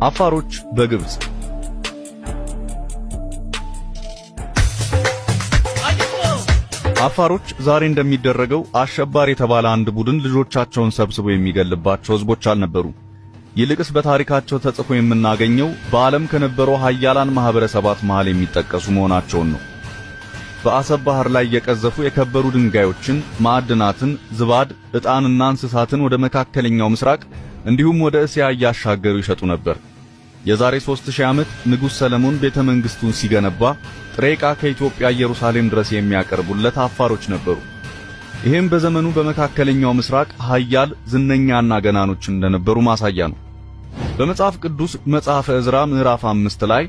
አፋሮች በግብጽ አፋሮች ዛሬ እንደሚደረገው አሸባሪ የተባለ አንድ ቡድን ልጆቻቸውን ሰብስቦ የሚገልባቸው ህዝቦች አልነበሩ። ይልቅስ በታሪካቸው ተጽፎ የምናገኘው በዓለም ከነበሩ ኃያላን ማህበረሰባት መሃል የሚጠቀሱ መሆናቸውን ነው። በአሰብ ባህር ላይ የቀዘፉ የከበሩ ድንጋዮችን፣ ማዕድናትን፣ ዝባድ፣ ዕጣንና እንስሳትን ወደ መካከለኛው ምስራቅ እንዲሁም ወደ እስያ እያሻገሩ ይሸጡ ነበር። የዛሬ 3000 ዓመት ንጉሥ ሰለሞን ቤተ መንግሥቱን ሲገነባ ጥሬ ዕቃ ከኢትዮጵያ ኢየሩሳሌም ድረስ የሚያቀርቡለት አፋሮች ነበሩ። ይህም በዘመኑ በመካከለኛው ምስራቅ ኃያል ዝነኛና ገናኖች እንደነበሩ ማሳያ ነው። በመጽሐፍ ቅዱስ መጽሐፈ ዕዝራ ምዕራፍ 5 ላይ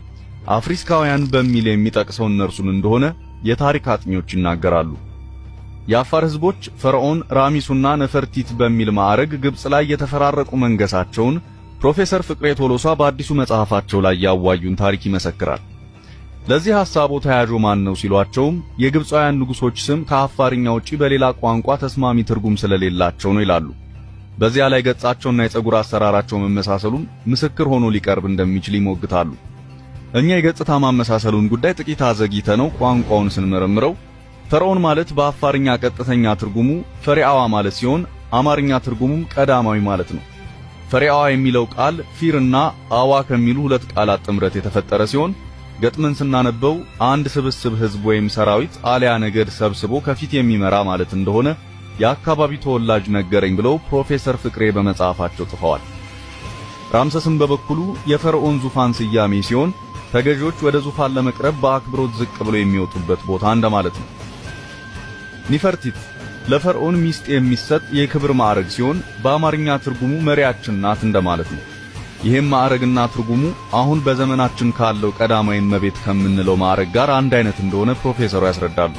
አፍሪካውያን በሚል የሚጠቅሰው እነርሱን እንደሆነ የታሪክ አጥኚዎች ይናገራሉ። የአፋር ህዝቦች ፈርዖን ራሚሱና ነፈርቲት በሚል ማዕረግ ግብጽ ላይ የተፈራረቁ መንገሳቸውን ፕሮፌሰር ፍቅሬ ቶሎሳ በአዲሱ መጽሐፋቸው ላይ ያዋዩን ታሪክ ይመሰክራል። ለዚህ ሐሳቡ ተያዦ ማን ነው ሲሏቸውም የግብጻውያን ንጉሶች ስም ከአፋርኛ ውጪ በሌላ ቋንቋ ተስማሚ ትርጉም ስለሌላቸው ነው ይላሉ። በዚያ ላይ ገጻቸውና የፀጉር አሰራራቸው መመሳሰሉን ምስክር ሆኖ ሊቀርብ እንደሚችል ይሞግታሉ። እኛ የገጽታ ማመሳሰሉን ጉዳይ ጥቂት አዘግይተነው ቋንቋውን ስንመረምረው ፈርዖን ማለት በአፋርኛ ቀጥተኛ ትርጉሙ ፈሪዓዋ ማለት ሲሆን አማርኛ ትርጉሙም ቀዳማዊ ማለት ነው። ፈሪዓዋ የሚለው ቃል ፊርና አዋ ከሚሉ ሁለት ቃላት ጥምረት የተፈጠረ ሲሆን ገጥመን ስናነበው አንድ ስብስብ ህዝብ ወይም ሰራዊት አልያ ነገድ ሰብስቦ ከፊት የሚመራ ማለት እንደሆነ የአካባቢ ተወላጅ ነገረኝ ብለው ፕሮፌሰር ፍቅሬ በመጽሐፋቸው ጽፈዋል። ራምሰስም በበኩሉ የፈርዖን ዙፋን ስያሜ ሲሆን ተገዢዎች ወደ ዙፋን ለመቅረብ በአክብሮት ዝቅ ብሎ የሚወጡበት ቦታ እንደማለት ነው። ኒፈርቲት ለፈርዖን ሚስት የሚሰጥ የክብር ማዕረግ ሲሆን በአማርኛ ትርጉሙ መሪያችን ናት እንደማለት ነው። ይህም ማዕረግና ትርጉሙ አሁን በዘመናችን ካለው ቀዳማዊ እመቤት ከምንለው ማዕረግ ጋር አንድ አይነት እንደሆነ ፕሮፌሰሩ ያስረዳሉ።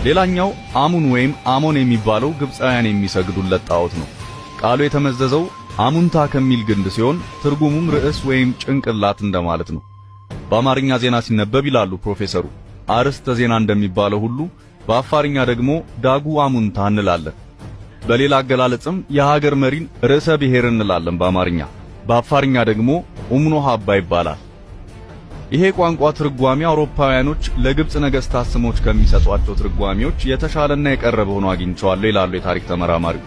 ሌላኛው አሙን ወይም አሞን የሚባለው ግብጻውያን የሚሰግዱለት ጣዖት ነው። ቃሉ የተመዘዘው አሙንታ ከሚል ግንድ ሲሆን ትርጉሙም ርዕስ ወይም ጭንቅላት እንደማለት ነው። በአማርኛ ዜና ሲነበብ ይላሉ ፕሮፌሰሩ አርስተ ዜና እንደሚባለው ሁሉ በአፋርኛ ደግሞ ዳጉ አሙንታ እንላለን። በሌላ አገላለጽም የሀገር መሪን ርዕሰ ብሔር እንላለን በአማርኛ። በአፋርኛ ደግሞ ኡምኖ ሀባ ይባላል። ይሄ ቋንቋ ትርጓሜ አውሮፓውያኖች ለግብጽ ነገስታት ስሞች ከሚሰጧቸው ትርጓሜዎች የተሻለና የቀረበ ሆኖ አግኝቼዋለሁ ይላሉ የታሪክ ተመራማሪው።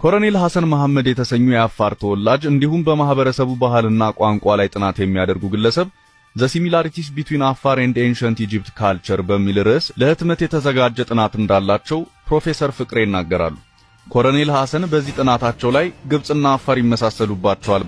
ኮሎኔል ሐሰን መሐመድ የተሰኙ የአፋር ተወላጅ እንዲሁም በማህበረሰቡ ባህልና ቋንቋ ላይ ጥናት የሚያደርጉ ግለሰብ The Similarities Between Afar and Ancient Egypt Culture በሚል ርዕስ ለህትመት የተዘጋጀ ጥናት እንዳላቸው ፕሮፌሰር ፍቅሬ ይናገራሉ። ኮሎኔል ሐሰን በዚህ ጥናታቸው ላይ ግብጽና አፋር ይመሳሰሉባቸዋል